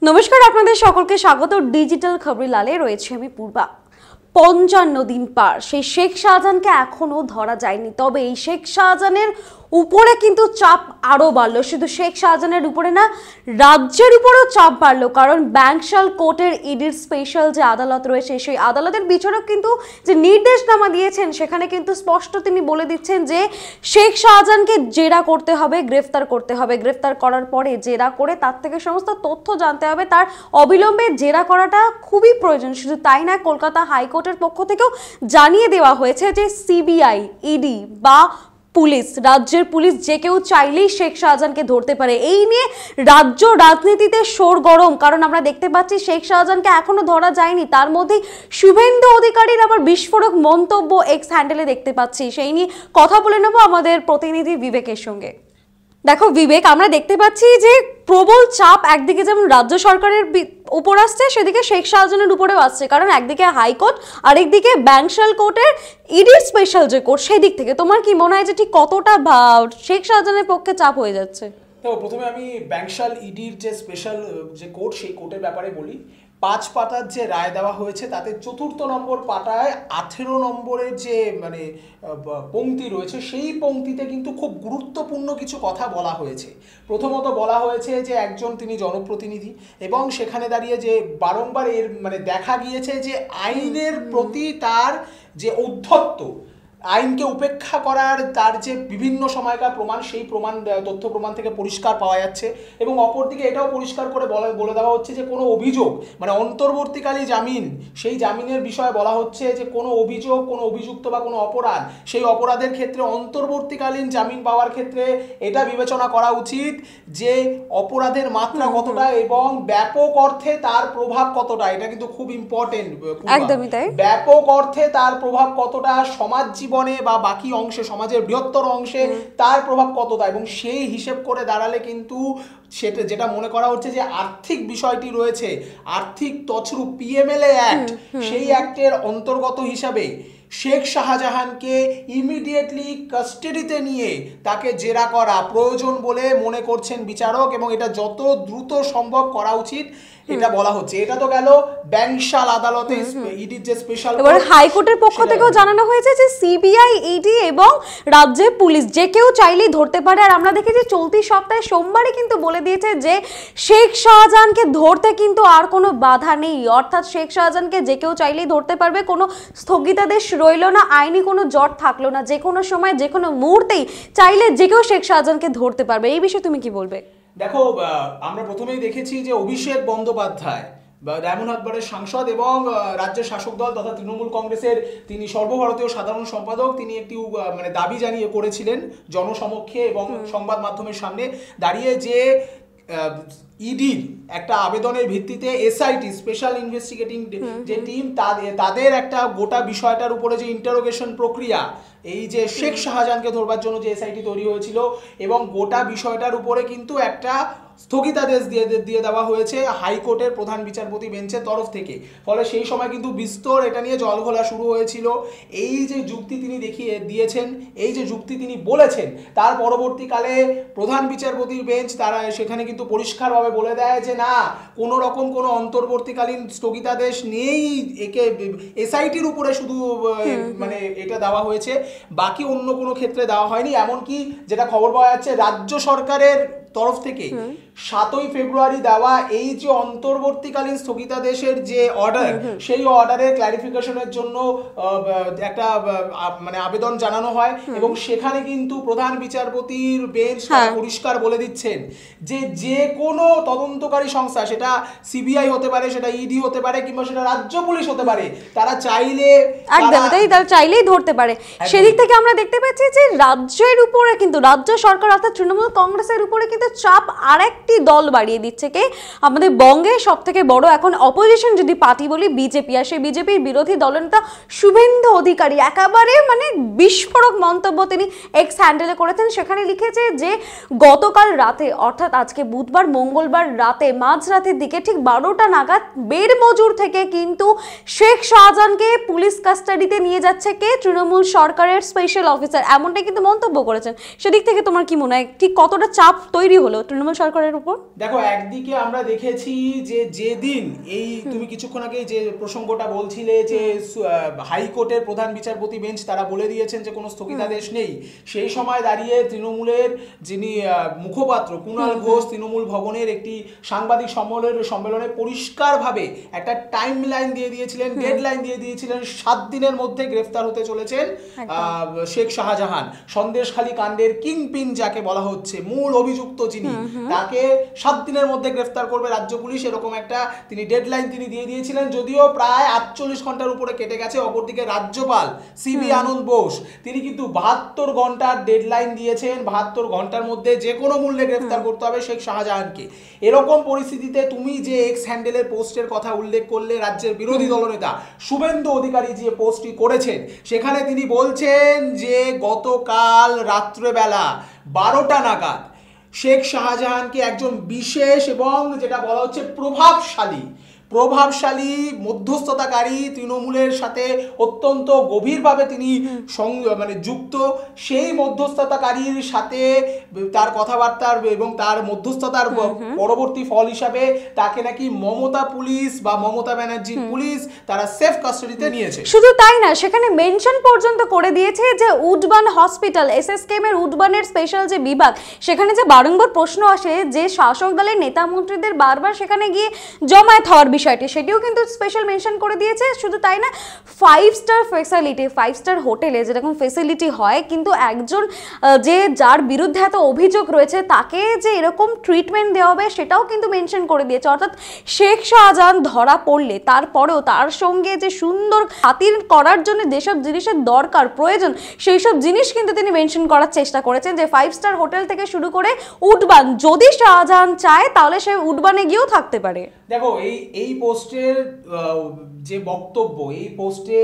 নমস্কার, আপনাদের সকলকে স্বাগত। ডিজিটাল খবর লালে রয়েছে আমি পূর্বা। 55 দিন পার, সেই শেখ শাহজাহানকে এখনো ধরা যায়নি। তবে এই শেখ শাহজাহানের উপরে কিন্তু চাপ আরো বাড়লো। শুধু শেখ শাহজাহানের উপরে না, রাজ্যের উপরেও চাপ বাড়লো। কারণ ব্যাংশাল কোর্টের ইডির স্পেশাল যে আদালত রয়েছে, সেই আদালতের বিচারক কিন্তু যে নির্দেশনামা দিয়েছেন, সেখানে কিন্তু স্পষ্ট তিনি বলে দিচ্ছেন যে শেখ শাহজাহানকে জেরা করতে হবে, গ্রেফতার করতে হবে। গ্রেফতার করার পরে জেরা করে তার থেকে সমস্ত তথ্য জানতে হবে। তার অবিলম্বে জেরা করাটা খুবই প্রয়োজন। শুধু তাই না, কলকাতা হাইকোর্টের পক্ষ থেকেও জানিয়ে দেওয়া হয়েছে যে সিবিআই, ইডি বা পুলিশ, রাজ্যের পুলিশ যে কেউ চাইলেই শেখ শাহজাহানকে ধরতে পারে। এই নিয়ে রাজ্য রাজনীতিতে সরগরম। কারণ আমরা দেখতে পাচ্ছি শেখ শাহজাহানকে এখনো ধরা যায়নি। তার মধ্যে শুভেন্দু অধিকারীর আবার বিস্ফোরক মন্তব্য এক্স হ্যান্ডেলে দেখতে পাচ্ছি। সেই নিয়ে কথা বলে নেবো আমাদের প্রতিনিধি বিবেকের সঙ্গে। দেখো বিবেক, আমরা দেখতে পাচ্ছি যে প্রবল চাপ একদিকে যেমন রাজ্য সরকারের উপর আসছে, সেদিকে শেখ শাহজাহানের উপরেও আসছে। কারণ একদিকে হাইকোর্ট, আরেকদিকে ব্যাংশাল কোর্টের ইডির স্পেশাল যে কোর্ট, সেই দিক থেকে তোমার কি মনে হয় যে ঠিক কতটা শেখ শাহজাহানের পক্ষে চাপ হয়ে যাচ্ছে? তো প্রথমে আমি ব্যাংশাল ইডির যে স্পেশাল যে কোর্ট, সেই কোর্টের ব্যাপারে বলি। 5 পাতার যে রায় দেওয়া হয়েছে, তাতে 4th নম্বর পাতায় 18 নম্বরের যে পংক্তি রয়েছে, সেই পংক্তিতে কিন্তু খুব গুরুত্বপূর্ণ কিছু কথা বলা হয়েছে। প্রথমত বলা হয়েছে যে একজন তিনি জনপ্রতিনিধি, এবং সেখানে দাঁড়িয়ে যে বারংবার এর দেখা গিয়েছে যে আইনের প্রতি তার যে ঔদ্ধত্য, আইনকে উপেক্ষা করার তার যে বিভিন্ন সময়কার প্রমাণ, সেই তথ্য প্রমাণ থেকে পরিষ্কার পাওয়া যাচ্ছে। এবং অপরদিকে এটাও পরিষ্কার করে বলে দেওয়া হচ্ছে যে কোনো অভিযোগ অন্তর্বর্তীকালী জামিন, সেই জামিনের বিষয়ে বলা হচ্ছে যে কোনো অভিযোগ, কোনো অভিযুক্ত বা কোনো অপরাধ, সেই অপরাধের ক্ষেত্রে অন্তর্বর্তীকালীন জামিন পাওয়ার ক্ষেত্রে এটা বিবেচনা করা উচিত যে অপরাধের মাত্রা কতটা এবং ব্যাপক অর্থে তার প্রভাব কতটা। এটা কিন্তু খুব ইম্পর্টেন্ট। একদমই তাই। ব্যাপক অর্থে তার প্রভাব কতটা, সমাজ জীবনে বা বাকি অংশে, সমাজের বৃহত্তর অংশে তার প্রভাব কতটা। এবং সেই হিসেব করে দাঁড়ালে কিন্তু সেটা যেটা মনে করা হচ্ছে যে আর্থিক বিষয়টি রয়েছে, আর্থিক তছরূপ পিএমএলএ অ্যাক্ট, সেই অ্যাক্টের অন্তর্গত হিসাবে শেখ শাহজাহানকে ইমিডিয়েটলি কাস্টাডিতে নিয়ে তাকে জেরা করা প্রয়োজন বলে মনে করছেন বিচারক, এবং এটা যত দ্রুত সম্ভব করা উচিত এটা বলা হচ্ছে। এটা তো গেল ব্যাংশাল আদালতে ইডির যে স্পেশাল। এবার হাইকোর্টের পক্ষ থেকেও জানানো হয়েছে যে সিবিআই, ইডি এবং রাজ্যের পুলিশ যে কেউ চাইলেই ধরতে পারে। আর আমরা দেখেছি চলতি সপ্তাহে সোমবারই কিন্তু বলে দিয়েছে যে শেখ শাহজাহানকে ধরতে কিন্তু আর কোনো বাধা নেই। অর্থাৎ শেখ শাহজাহানকে যে কেউ চাইলেই ধরতে পারবে, কোনো স্থগিতাদেশ রইল না, আইনি কোনো জট থাকলো না। যে কোনো সময়, যে কোনো মুহূর্তেই চাইলে যে কেউ শেখ শাহজাহানকে ধরতে পারবে। এই বিষয়ে তুমি কি বলবে? দেখো, আমরা প্রথমেই দেখেছি যে অভিষেক বন্দ্যোপাধ্যায়, ডায়মন্ড হারবারের সাংসদ এবং রাজ্যের শাসক দল তথা তৃণমূল কংগ্রেসের তিনি সর্বভারতীয় সাধারণ সম্পাদক, তিনি একটি দাবি জানিয়ে করেছিলেন জনসমক্ষে এবং সংবাদ মাধ্যমের সামনে দাঁড়িয়ে যে ইডির একটা আবেদনের ভিত্তিতে এসআইটি, স্পেশাল ইনভেস্টিগেটিং যে টিম, তাদের একটা গোটা বিষয়টার উপরে যে ইন্টারোগেশন প্রক্রিয়া, এই যে শেখ শাহজাহানকে ধরবার জন্য যে এসআইটি তৈরি হয়েছিল, এবং গোটা বিষয়টার উপরে কিন্তু একটা স্থগিতাদেশ দিয়ে দেওয়া হয়েছে হাইকোর্টের প্রধান বিচারপতি বেঞ্চের তরফ থেকে। ফলে সেই সময় কিন্তু বিস্তর এটা নিয়ে জলঘোলা শুরু হয়েছিল। এই যে যুক্তি তিনি দিয়েছেন, এই যে যুক্তি তিনি বলেছেন, তার পরবর্তীকালে প্রধান বিচারপতির বেঞ্চ তারা সেখানে কিন্তু পরিষ্কারভাবে বলে দেয় যে না, কোনো রকম কোনো অন্তর্বর্তীকালীন স্থগিতাদেশ নেই, একে এসআইটির উপরে শুধু এটা দেওয়া হয়েছে, বাকি অন্য কোনো ক্ষেত্রে দেওয়া হয়নি। এমনকি যেটা খবর পাওয়া যাচ্ছে, রাজ্য সরকারের তরফ থেকে 7ই ফেব্রুয়ারি দেওয়া এই যে অন্তর্বর্তীকালীন স্থগিতাদেশের যে অর্ডার, সেই অর্ডারের ক্লারিফিকেশনের জন্য একটা আবেদন জানানো হয়, এবং সেখানে কিন্তু প্রধান বিচারপতির বেঞ্চ পরিষ্কার বলে দিচ্ছেন যে যে কোনো তদন্তকারী সংস্থা, সেটা সিবিআই হতে পারে, সেটা ইডি হতে পারে, কিংবা সেটা রাজ্য পুলিশ হতে পারে, তারা চাইলে তারা চাইলেই ধরতে পারে। সেদিক থেকে আমরা দেখতে পাচ্ছি যে রাজ্যের উপরে কিন্তু, রাজ্য সরকার অর্থাৎ তৃণমূল কংগ্রেসের উপরে কিন্তু চাপ আরেকটি দল বাড়িয়ে দিচ্ছে। কে? আমাদের বঙ্গে সব থেকে বড় এখন অপোজিশন যদি পার্টি বলি বিজেপি। আর সেই বিজেপির বিরোধী দলনেতা শুভেন্দু অধিকারী একেবারে বিস্ফোরক মন্তব্য তিনি এক্স হ্যান্ডেলে করেছেন। সেখানে লিখেছে যে গতকাল রাতে, অর্থাৎ আজকে বুধবার, মঙ্গলবার রাতে মাঝরাতের দিকে ঠিক 12টা নাগাদ বের মজুর থেকে কিন্তু শেখ শাহজাহানকে পুলিশ কাস্টাডিতে নিয়ে যাচ্ছে কে? তৃণমূল সরকারের স্পেশাল অফিসার। এমনটাই কিন্তু মন্তব্য করেছেন। সেদিক থেকে তোমার কি মনে হয় ঠিক কতটা চাপ তৈরি হলো তৃণমূল সরকারের উপর? দেখো, একদিকে আমরা দেখেছি যে যেদিন এই তুমি কিছুক্ষণ আগে যে প্রসঙ্গটা বলছিলে যে হাইকোর্টের প্রধান বিচারপতি বেঞ্চ তারা বলে দিয়েছেন যে কোনো স্থগিতাদেশ নেই, সেই সময় দাঁড়িয়ে তৃণমূলের যিনি মুখপাত্র কুণাল ঘোষ তৃণমূল ভবনের একটি সাংবাদিক সম্মেলনে পরিষ্কারভাবে একটা টাইম লাইন দিয়ে দিয়েছিলেন, ডেডলাইন দিয়ে দিয়েছিলেন, 7 দিনের মধ্যে গ্রেফতার হতে চলেছেন শেখ শাহজাহান, সন্দেশখালী কাণ্ডের কিংপিন যাকে বলা হচ্ছে, মূল অভিযুক্ত যিনি, তাকে 7 দিনের মধ্যে গ্রেফতার করবে রাজ্য পুলিশ, এরকম একটা তিনি ডেডলাইন তিনি দিয়ে দিয়েছিলেন। যদিও প্রায় 48 ঘন্টার উপরে কেটে গেছে। অপরদিকে রাজ্যপাল সিবি আনন্দ বোস তিনি কিন্তু 72 ঘন্টার ডেডলাইন দিয়েছেন, 72 ঘন্টার মধ্যে যে কোনো মূল্যে গ্রেফতার করতে হবে শেখ শাহজাহানকে। এরকম পরিস্থিতিতে তুমি যে এক্স হ্যান্ডেলের পোস্টের কথা উল্লেখ করলে, রাজ্যের বিরোধী দলনেতা শুভেন্দু অধিকারী যে পোস্টটি করেছেন, সেখানে তিনি বলছেন যে গতকাল রাত্রেবেলা 12টা নাগাদ শেখ শাহজাহানকে একজন বিশেষ এবং যেটা বলা হচ্ছে প্রভাবশালী মধ্যস্থতাকারী, তৃণমূলের সাথে অত্যন্ত গভীরভাবে তিনি যুক্ত, সেই মধ্যস্থতাকারীর সাথে তার কথাবার্তার এবং তার মধ্যস্থতার পরবর্তী ফল হিসাবে তাকে নাকি মমতা পুলিশ বা মমতা ব্যানার্জির পুলিশ তারা সেফ কাস্টাডিতে নিয়েছে। শুধু তাই না, সেখানে মেনশন পর্যন্ত করে দিয়েছে যে উডবান হসপিটাল, এসএসকেএম এর উডবানের স্পেশাল যে বিভাগ, সেখানে যে বারংবার প্রশ্ন আসে যে শাসক দলের নেতা মন্ত্রীদের বারবার সেখানে গিয়ে জমায়েত হওয়ার বিষয়টি, সেটিও কিন্তু স্পেশাল মেনশন করে দিয়েছে। শুধু তাই না, 5 স্টার ফ্যাসিলিটি, 5 স্টার হোটেলে যেরকম ফ্যাসিলিটি হয়, কিন্তু একজন যার বিরুদ্ধে এত অভিযোগ রয়েছে তাকে যে এরকম ট্রিটমেন্ট দেওয়া হবে সেটাও কিন্তু মেনশন করে দিয়েছে। অর্থাৎ শেখ শাহজাহান ধরা পড়লে তারপরেও তার সঙ্গে যে সুন্দর খাতির করার জন্য যেসব জিনিসের দরকার প্রয়োজন, সেই সব জিনিস কিন্তু তিনি মেনশন করার চেষ্টা করেছেন, যে 5 স্টার হোটেল থেকে শুরু করে উডবান, যদি শাহজাহান চায় তাহলে সে উডবানে গিয়েও থাকতে পারে। দেখো, এই পোস্টের যে বক্তব্য, এই পোস্টে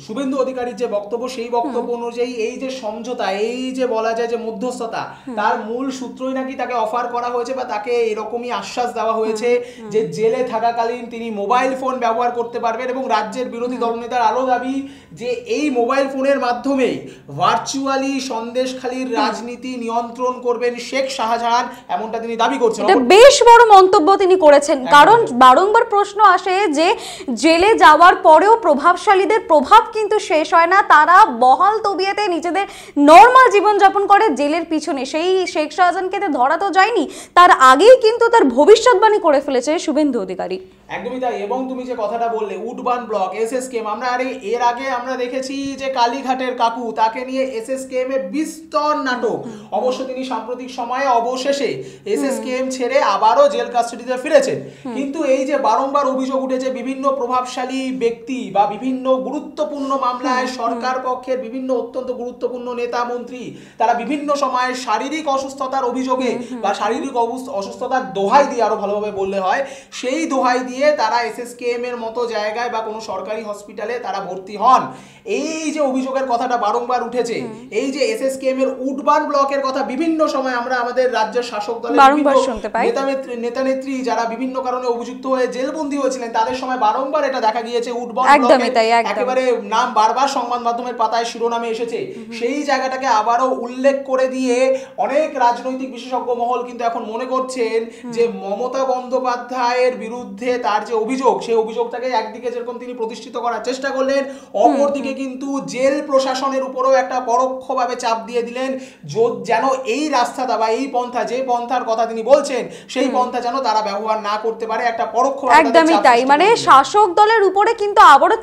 শুভেন্দু অধিকারীর যে বক্তব্য, সেই বক্তব্য অনুযায়ী এই যে সমঝোতা, এই যে বলা যায় যে মধ্যস্থতা, তার মূল সূত্রই নাকি তাকে অফার করা হয়েছে বা তাকে এরকমই আশ্বাস দেওয়া হয়েছে যে জেলে থাকাকালীন তিনি মোবাইল ফোন ব্যবহার করতে পারবেন, এবং রাজ্যের বিরোধী দলনেতার আরো দাবি যে এই মোবাইল ফোনের মাধ্যমে ভার্চুয়ালি সন্দেশখালীর রাজনীতি নিয়ন্ত্রণ করবেন শেখ শাহজাহান, এমনটা তিনি দাবি করছেন। এটা বেশ বড় মন্তব্য তিনি করেছেন, কারণ বারংবার প্রশ্ন আসে যে জেলে যাওয়ার পরেও প্রভাবশালীদের প্রভাব কিন্তু শেষ হয় না, তারা বহাল তবিয়তে নিজেদের নর্মাল জীবনযাপন করে জেলের পিছনে। সেই শেখ শাহজাহানকে ধরা তো যায়নি, তার আগেই কিন্তু তার ভবিষ্যৎবাণী করে ফেলেছে শুভেন্দু অধিকারী। একদমই তাই। এবং তুমি যে কথাটা বললে উডবান ব্লক, এসএসকেএম, আমরা এর আগে আমরা দেখেছি যে কালীঘাটের কাকু, তাকে নিয়ে এসএসকেএম এ বিস্তর নাটক। অবশ্য তিনি সাম্প্রতিক সময়ে অবশেষে এসএসকেএম ছেড়ে আবারও জেল কাস্টাডিতে ফিরেছেন। কিন্তু এই যে বারংবার অভিযোগ উঠেছে বিভিন্ন প্রভাবশালী ব্যক্তি বা বিভিন্ন গুরুত্বপূর্ণ মামলায় সরকার পক্ষের বিভিন্ন অত্যন্ত গুরুত্বপূর্ণ নেতা মন্ত্রী, তারা বিভিন্ন সময়ে শারীরিক অসুস্থতার অভিযোগে বা শারীরিক অসুস্থতার দোহাই দিয়ে, আরো ভালোভাবে বললে হয়, সেই দোহাই দিয়ে তারা এসএসকেএম এর মতো জায়গায় বা কোনো সরকারি হসপিটালে তারা ভর্তি হন। এই যে অভিযোগের কথাটা বারংবার উঠেছে, এই যে এসএসকেএম এর উডবান ব্লকের কথা বিভিন্ন সময় আমরা আমাদের রাজ্যের শাসক দলের নেতা নেত্রী যারা বিভিন্ন কারণে অভিযুক্ত হয়ে জেলবন্দী হয়েছিলেন, তাদের সময় বারংবার এটা দেখা গিয়েছে। উডবান ব্লকের একেবারে নাম বারবার সংবাদ মাধ্যমের পাতায় শিরোনামে এসেছে। সেই জায়গাটাকে আবারও উল্লেখ করে দিয়ে অনেক রাজনৈতিক বিশেষজ্ঞ মহল কিন্তু এখন মনে করছেন যে মমতা বন্দ্যোপাধ্যায়ের বিরুদ্ধে তার যে অভিযোগ, সেই অভিযোগটাকে একদিকে যেরকম তিনি প্রতিষ্ঠিত করার চেষ্টা করলেন, অপরদিকে কিন্তু জেল প্রশাসনের উপরেও একটা পরোক্ষভাবে চাপ দিয়ে দিলেন যেন এই রাস্তাটা বা এই পন্থা, যে পন্থার কথা তিনি বলছেন, সেই পন্থা যেন তারা ব্যবহার না করতে পারে। একটা পরোক্ষ, একদমই তাই, মানে শাসক দলের উপরে কিন্তু আবারও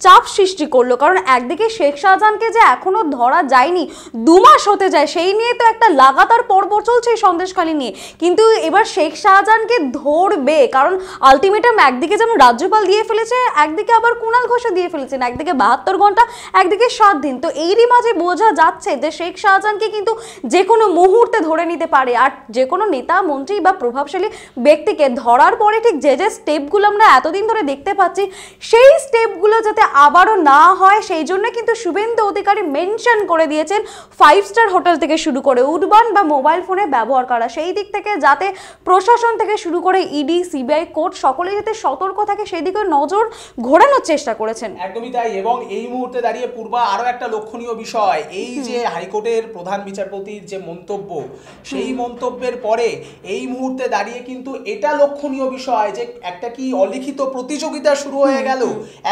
চাপ সৃষ্টি করলো। কারণ একদিকে শেখ শাহজাহানকে যে এখনো ধরা যায়নি, 2 মাস হতে যায়, সেই নিয়ে তো একটা লাগাতার পর্ব চলছে সন্দেশখালী নিয়ে, কিন্তু এবার শেখ শাহজাহানকে ধরবে, কারণ আলটিমেটাম একদিকে যেমন রাজ্যপাল দিয়ে ফেলেছে, একদিকে আবার কুণাল ঘোষ দিয়ে ফেলেছেন, একদিকে 72 ঘন্টা, একদিকে 7 দিন। তো এরই মাঝে বোঝা যাচ্ছে যে শেখ শাহজাহানকে কিন্তু যে কোনো মুহূর্তে ধরে নিতে পারে। আর যে কোনো নেতা মন্ত্রী বা প্রভাবশালী ব্যক্তিকে ধরার পরে ঠিক যে স্টেপগুলো আমরা এতদিন ধরে দেখতে পাচ্ছি, সেই স্টেপগুলো যাতে আবারও না হয় সেই জন্য কিন্তু শুভেন্দু অধিকারী মেনশন করে দিয়েছেন 5 স্টার হোটেল থেকে শুরু করে উডবান বা মোবাইল ফোনে ব্যবহার করা, সেই দিক থেকে যাতে প্রশাসন থেকে শুরু করে ইডি সিবিআই কোর্ট সকলেই যাতে সতর্ক থাকে সেই দিকে নজর ঘোরানোর চেষ্টা করেছেন। একদমই তাই। এবং এই মুহূর্তে দাঁড়িয়ে পূর্বা আরো একটা লক্ষণীয় বিষয়, এই যে হাইকোর্টের প্রধান বিচারপতির যে মন্তব্য, সেই মন্তব্যের পরে এই মুহূর্তে দাঁড়িয়ে কিন্তু এটা লক্ষণীয় বিষয় যে একটা কি অলিখিত প্রতিযোগিতা শুরু হয়ে গেল।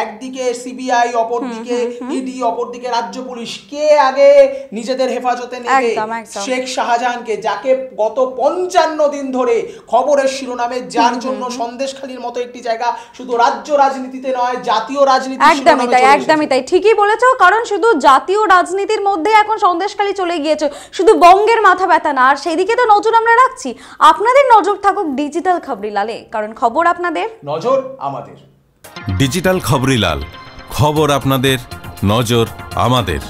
একদিকে সিবিআই, অপরদিকে ইডি, অপরদিকে রাজ্য পুলিশ, কে আগে নিজেদের হেফাজতে নেবে শেখ শাহজাহানকে, যাকে গত 55 দিন ধরে খবরের শিরোনামে, যার জন্য সন্দেশখালীর মতো একটি জায়গা শুধু রাজ্য রাজনীতিতে নয় জাতীয় রাজনীতি। একদমই তাই, ঠিকই বলেছো। কারণ শুধু জাতীয় রাজনীতির মধ্যে এখন সন্দেশখালী চলে গিয়েছে, শুধু বঙ্গের মাথা ব্যথা না। আর সেই দিকে তো নজর আমরা রাখছি। আপনাদের নজর থাকুক ডিজিটাল খবরিলালে, কারণ খবর আপনাদের, নজর আমাদের। ডিজিটাল খবরিলাল, খবর আপনাদের, নজর আমাদের।